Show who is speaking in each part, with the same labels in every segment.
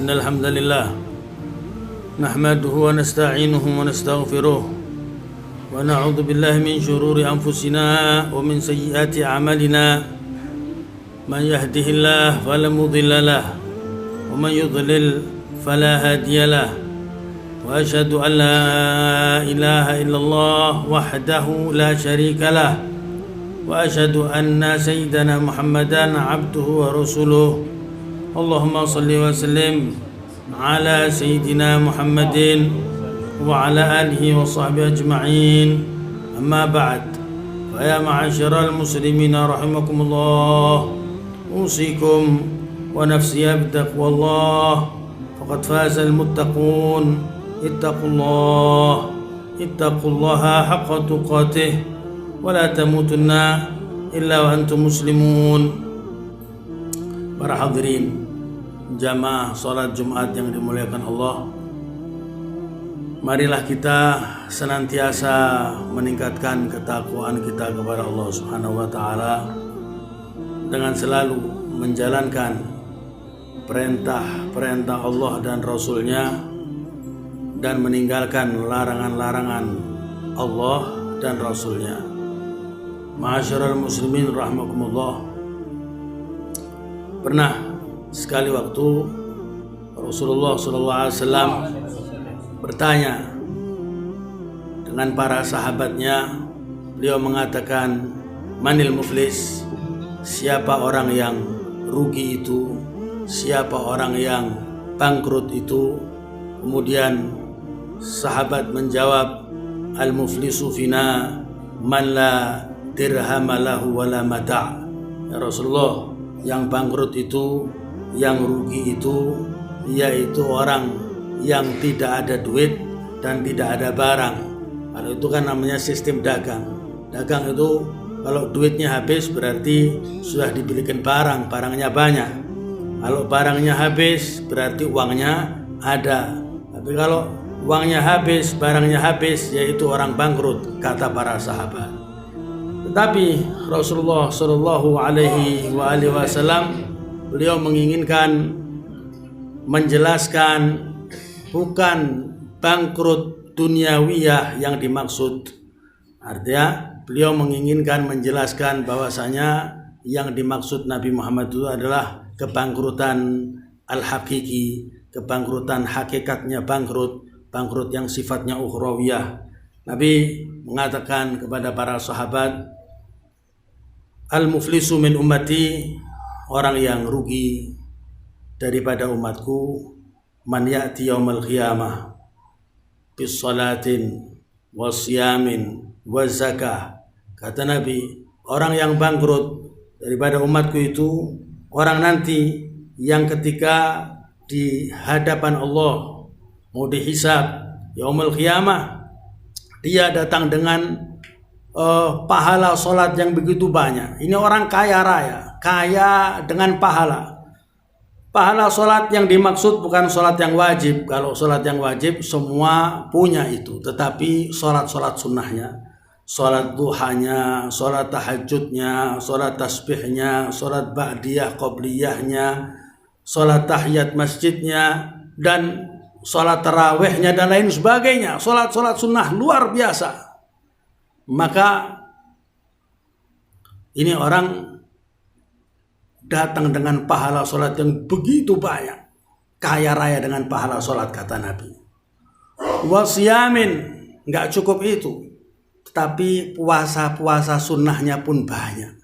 Speaker 1: إن الحمد لله نحمده ونستعينه ونستغفره ونعوذ بالله من شرور أنفسنا ومن سيئات أعمالنا من يهده الله فلا مضل له ومن يضلل فلا هادي له وأشهد أن لا إله إلا الله وحده لا شريك له وأشهد أن سيدنا محمدا عبده ورسوله اللهم صل وسلم على سيدنا محمد وعلى آله وصحبه أجمعين أما بعد فيا معاشر المسلمين رحمكم الله أوصيكم ونفسي بتقوى الله فقد فاز المتقون اتقوا الله حق تقاته ولا تموتن إلا وأنتم مسلمون. Para hadirin jamaah salat Jumat yang dimuliakan Allah, marilah kita senantiasa meningkatkan ketakwaan kita kepada Allah Subhanahu wa taala dengan selalu menjalankan perintah Allah dan Rasul-Nya dan meninggalkan larangan-larangan Allah dan Rasul-Nya. Ma'asyiral muslimin rahimakumullah. Pernah sekali waktu Rasulullah SAW bertanya dengan para sahabatnya, beliau mengatakan, manil muflis, siapa orang yang rugi itu, siapa orang yang bangkrut itu. Kemudian sahabat menjawab, al muflisu fina man la dirhama lahu wala mata'. Ya Rasulullah, yang bangkrut itu, yang rugi itu, yaitu orang yang tidak ada duit dan tidak ada barang. Kalau itu kan namanya sistem dagang. Dagang itu kalau duitnya habis berarti sudah dibelikan barang, barangnya banyak. Kalau barangnya habis berarti uangnya ada. Tapi kalau uangnya habis, barangnya habis, yaitu orang bangkrut, kata para sahabat. Tetapi Rasulullah Shallallahu Alaihi Wasallam beliau menginginkan menjelaskan bukan bangkrut duniawiyah yang dimaksud. Artinya beliau menginginkan menjelaskan bahwasanya yang dimaksud Nabi Muhammad itu adalah kebangkrutan al-hakiki, kebangkrutan hakikatnya bangkrut yang sifatnya ukhrawiyah. Nabi mengatakan kepada para sahabat, al-muflisu min ummati, orang yang rugi daripada umatku, man ya'ti yaumal qiyamah bis salatin wasyamin wazakah. Kata Nabi, orang yang bangkrut daripada umatku itu orang nanti yang ketika di hadapan Allah mau dihisab yaumul qiyamah, dia datang dengan pahala sholat yang begitu banyak. Ini orang kaya raya, kaya dengan pahala. Pahala sholat yang dimaksud bukan sholat yang wajib. Kalau sholat yang wajib semua punya itu, tetapi sholat sunnahnya, sholat duhanya, sholat tahajudnya, sholat tasbihnya, sholat ba'diyah qobliyahnya, sholat tahiyat masjidnya, dan sholat tarawihnya dan lain sebagainya. Sholat sunnah luar biasa. Maka ini orang datang dengan pahala sholat yang begitu banyak, kaya raya dengan pahala sholat, kata Nabi. Wasyamin, nggak cukup itu, tetapi puasa sunnahnya pun banyak.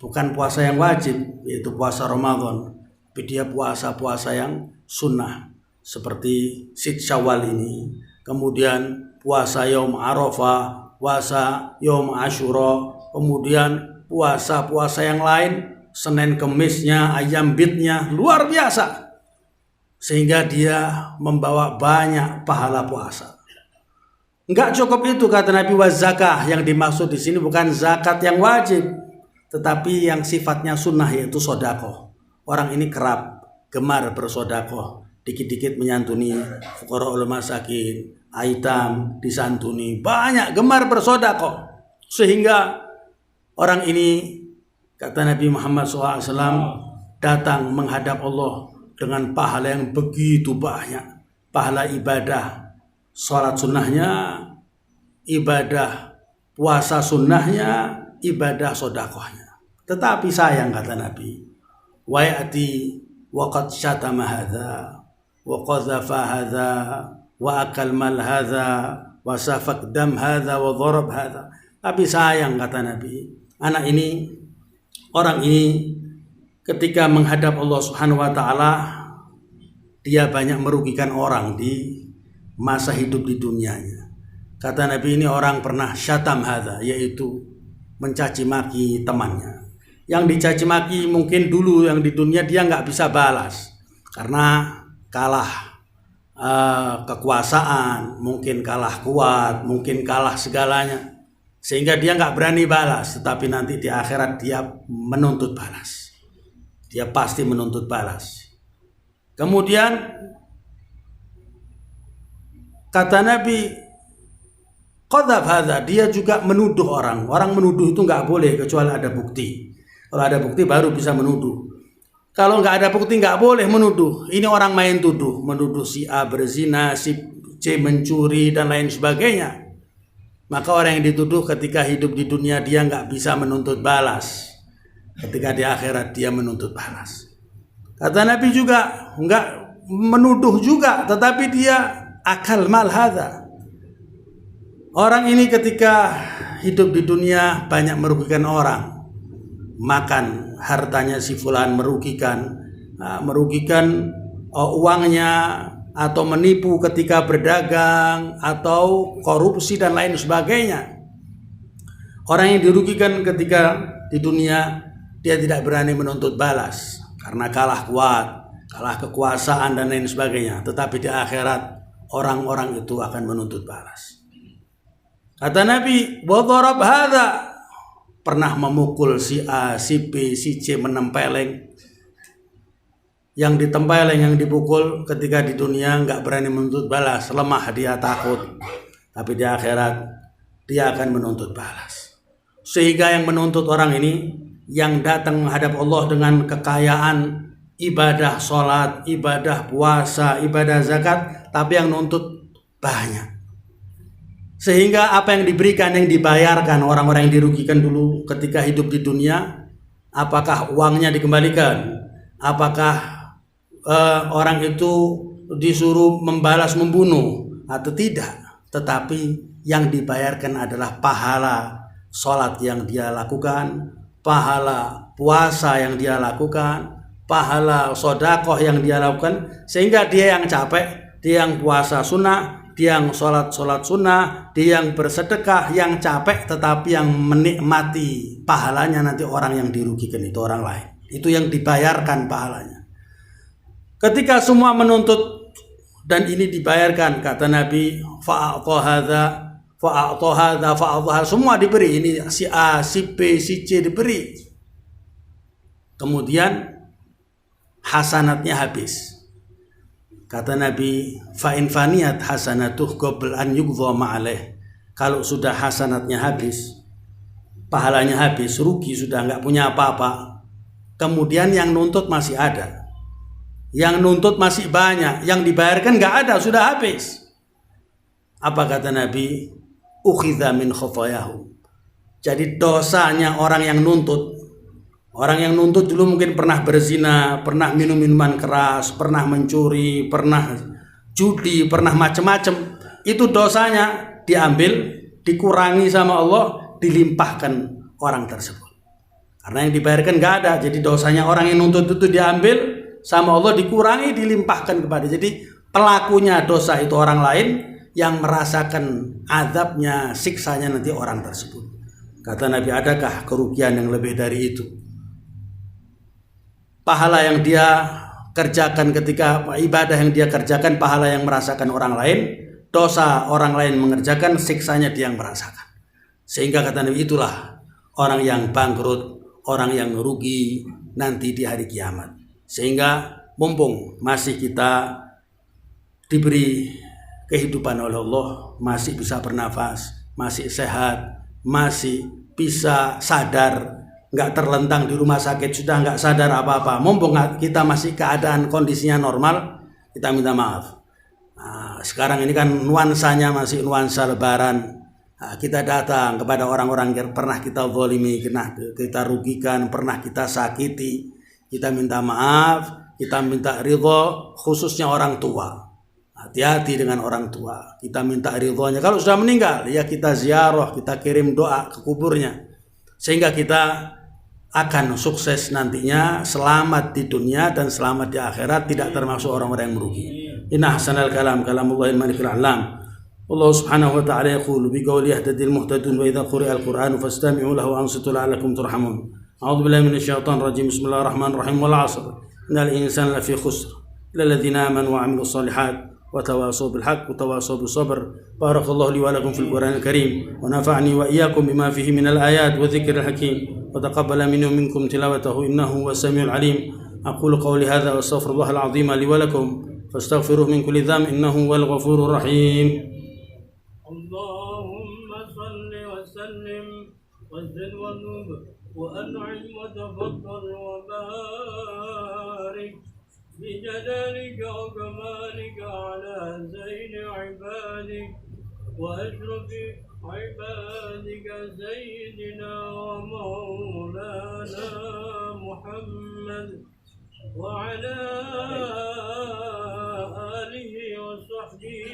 Speaker 1: Bukan puasa yang wajib, yaitu puasa Ramadan, tapi dia puasa yang sunnah, seperti Sid Syawal ini, kemudian puasa Yaum Arafah, puasa Yaum Ashura, kemudian puasa yang lain, Senin Kemisnya, Ayam Bidnya, luar biasa. Sehingga dia membawa banyak pahala puasa. Enggak cukup itu, kata Nabi, wazakah, yang dimaksud di sini bukan zakat yang wajib, tetapi yang sifatnya sunnah, yaitu sodakoh. Orang ini gemar bersodakoh, dikit-dikit menyantuni fuqara'ul masakin, aitam disantuni, banyak gemar bersodakoh, sehingga orang ini, kata Nabi Muhammad SAW, datang menghadap Allah dengan pahala yang begitu banyak. Pahala ibadah sholat sunnahnya, ibadah puasa sunnahnya, ibadah sodakohnya. Tetapi sayang, kata Nabi, wa ya'ti wa qad syatama hadza wa qadhafa hadza wa akal mal hadza wa safak dam hadza wa dharab hadza. Tapi sayang, kata Nabi, orang ini ketika menghadap Allah Subhanahu wa taala, dia banyak merugikan orang di masa hidup di dunianya. Kata Nabi, ini orang pernah syatam hadza, yaitu mencaci maki temannya. Yang dicaci maki mungkin dulu yang di dunia dia nggak bisa balas karena kalah kekuasaan, mungkin kalah kuat, mungkin kalah segalanya, sehingga dia nggak berani balas. Tetapi nanti di akhirat dia menuntut balas, dia pasti menuntut balas. Kemudian kata Nabi, qadzaf hadza, dia juga menuduh orang. Orang menuduh itu nggak boleh kecuali ada bukti. Kalau ada bukti baru bisa menuduh. Kalau nggak ada bukti nggak boleh menuduh. Ini orang main tuduh, menuduh si A berzina, si C mencuri dan lain sebagainya. Maka orang yang dituduh ketika hidup di dunia dia nggak bisa menuntut balas. Ketika di akhirat dia menuntut balas. Kata Nabi juga nggak menuduh juga, tetapi dia akal mal hadza. Orang ini ketika hidup di dunia banyak merugikan orang, makan hartanya si fulan, merugikan uangnya, atau menipu ketika berdagang, atau korupsi dan lain sebagainya. Orang yang dirugikan ketika di dunia dia tidak berani menuntut balas karena kalah kuat, kalah kekuasaan dan lain sebagainya. Tetapi di akhirat orang-orang itu akan menuntut balas. Kata Nabi, wa dharab hadza, pernah memukul si A, si B, si C, menempeleng. Yang ditempeleng, yang dipukul ketika di dunia nggak berani menuntut balas, lemah, dia takut. Tapi di akhirat dia akan menuntut balas. Sehingga yang menuntut orang ini, yang datang menghadap Allah dengan kekayaan ibadah sholat, ibadah puasa, ibadah zakat, tapi yang nuntut banyak. Sehingga apa yang diberikan, yang dibayarkan orang-orang yang dirugikan dulu ketika hidup di dunia, apakah uangnya dikembalikan? Apakah orang itu disuruh membalas membunuh atau tidak? Tetapi yang dibayarkan adalah pahala sholat yang dia lakukan, pahala puasa yang dia lakukan, pahala sodakoh yang dia lakukan. Sehingga dia yang capek, dia yang puasa sunnah, dia yang sholat sunnah, dia yang bersedekah, yang capek, tetapi yang menikmati pahalanya nanti orang yang dirugikan itu orang lain. Itu yang dibayarkan pahalanya. Ketika semua menuntut dan ini dibayarkan, kata Nabi, fa'a'ta hadza, semua diberi. Ini si A, si B, si C diberi. Kemudian hasanatnya habis. Kata Nabi, fa'in faniyat hasanatuh qabl an yughdha ma'alaih. Kalau sudah hasanatnya habis, pahalanya habis, rugi, sudah nggak punya apa-apa. Kemudian yang nuntut masih ada, yang nuntut masih banyak, yang dibayarkan nggak ada, sudah habis. Apa kata Nabi? Ukhidha min khotoyahum. Jadi dosanya orang yang nuntut. Orang yang nuntut dulu mungkin pernah berzina, pernah minum minuman keras, pernah mencuri, pernah judi, pernah macam-macam. Itu dosanya diambil, dikurangi sama Allah, dilimpahkan orang tersebut. Karena yang dibayarkan nggak ada, jadi dosanya orang yang nuntut itu diambil sama Allah, dikurangi, dilimpahkan kepada. Jadi pelakunya dosa itu orang lain, yang merasakan azabnya, siksanya nanti orang tersebut. Kata Nabi, adakah kerugian yang lebih dari itu? Pahala yang dia kerjakan ketika ibadah yang dia kerjakan, pahala yang merasakan orang lain, dosa orang lain mengerjakan, siksanya dia yang merasakan. Sehingga kata Nabi, itulah orang yang bangkrut, orang yang rugi nanti di hari kiamat. Sehingga mumpung masih kita diberi kehidupan oleh Allah, masih bisa bernafas, masih sehat, masih bisa sadar, nggak terlentang di rumah sakit, sudah nggak sadar apa-apa, mumpung kita masih keadaan kondisinya normal, kita minta maaf. Nah, sekarang ini kan nuansanya masih nuansa lebaran. Nah, kita datang kepada orang-orang yang pernah kita zalimi, pernah kita rugikan, pernah kita sakiti. Kita minta maaf, kita minta ridho, khususnya orang tua. Hati-hati dengan orang tua. Kita minta ridhonya. Kalau sudah meninggal, ya kita ziarah, kita kirim doa ke kuburnya. Sehingga kita akan sukses nantinya, selamat di dunia dan selamat di akhirat, tidak termasuk orang-orang yang merugi. Inna ahsanal kalam kalamullahil malikil a'lam. Allah subhanahu wa ta'ala yaqulu biqawli yahtadil muhtadun wa idha quri'al qur'anu fastami'u lahu wa ansitu la'alakum turhamun. A'udzu billahi minasyaitonir rajim. Bismillahirrahmanirrahim. Wal 'ashr. Innal insana lafi khusr. Illal ladzina amanu wa 'amilus shalihat wa tawassaw bil haqq wa tawassaw bis sabr. Barakallahu li wa lakum fil Qur'anil karim wa nafa'ani wa iyyakum bima fihi minal ayat wa dzikril hakim wa taqabbala minni wa minkum tilawatahu innahu huwas samiul 'alim. Aqulu qawli hadza wa astaghfirullahal 'azim li wa lakum fastaghfiruhu min kulli dhanb innahu huwal ghafurur rahim.
Speaker 2: اللهم صل وسلم وزد ونوب وأنعم وتفضل وبارك بجلالك وكمالك على زين عبادك وأشرف عبادك سيدنا ومولانا محمد وعلى آله وصحبه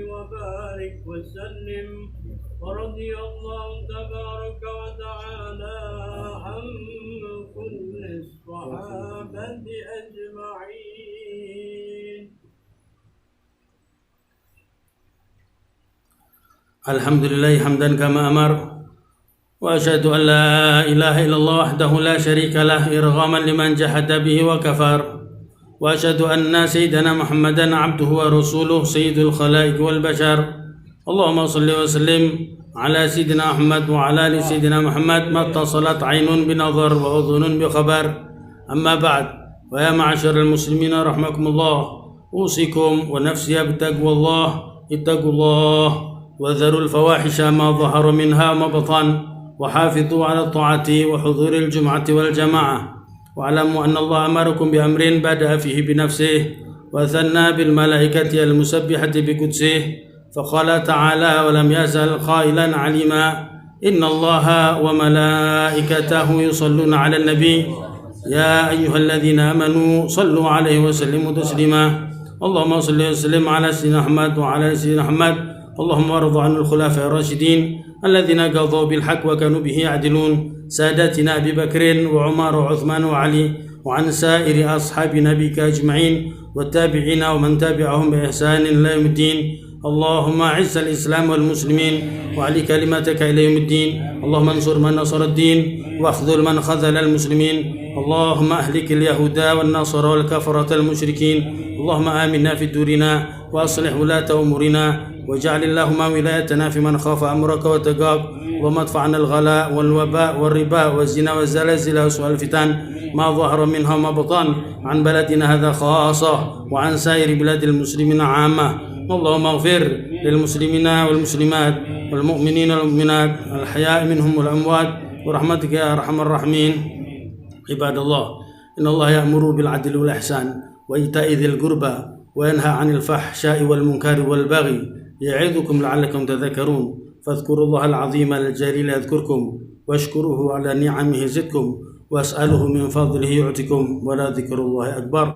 Speaker 2: وبارك وسلم ورضي الله تبارك وتعالى عن كل الصحابة أجمعين.
Speaker 1: الحمد لله حمدا كما أمر وأشهد أن لا إله إلا الله وحده لا شريك له إرغاما لمن جحد به وكفر وأشهد أن سيدنا محمدا عبده ورسوله سيد الخلائق والبشر. اللهم صل وسلم على سيدنا محمد وعلى آل سيدنا محمد ما اتصلت عين بنظر وأذن بخبر. أما بعد، ويا معشر المسلمين رحمكم الله، أوصيكم ونفسي بتقوى الله. اتقوا الله وذروا الفواحش ما ظهر منها وما بطن وحافظوا على الطاعة وحضور الجمعة والجماعة. واعلموا أن الله أمركم بأمر بدأ فيه بنفسه وثنى بالملائكة المسبحة بقدسه، فقال تعالى: ولم يزل قائلا عليما إن الله وملائكته يصلون على النبي يا أيها الذين آمنوا صلوا عليه وسلموا تسليما. اللهم صل وسلم على سيدنا محمد وعلى سيدنا محمد. اللهم وارض عن الخلفاء الراشدين الذين قضوا بالحق وكانوا به يعدلون، سادتنا أبي بكر وعمر وعثمان وعلي، وعن سائر أصحاب نبيك أجمعين والتابعين ومن تابعهم بإحسان إلى يوم الدين. اللهم أعز الإسلام والمسلمين وعلي كلمتك إلى يوم الدين. اللهم انصر من نصر الدين واخذل من خذل المسلمين. اللهم أهلك اليهود والنصارى والكفرة المشركين. اللهم آمنا في دورنا وأصلح ولاة أمورنا، واجعل اللهم ولايتنا في من خاف أمرك وتقاك. اللهم ادفع عنا الغلاء والوباء والربا والزنا والزلازل وسوء الفتن ما ظهر منها وما بطن عن بلدنا هذا خاصة وعن سائر بلاد المسلمين عامة. اللهم اغفر للمسلمين والمسلمات والمؤمنين والمؤمنات الأحياء منهم والأموات برحمتك يا أرحم الراحمين. عباد الله، إن الله يأمر بالعدل والإحسان وإيتاء ذي القربى وينهى عن الفحشاء والمنكر والبغي يعظكم لعلكم تذكرون. فاذكروا الله العظيم الجليل يذكركم واشكروه على نعمه يزدكم واسأله من فضله يعطكم، ولا ذكر الله أكبر.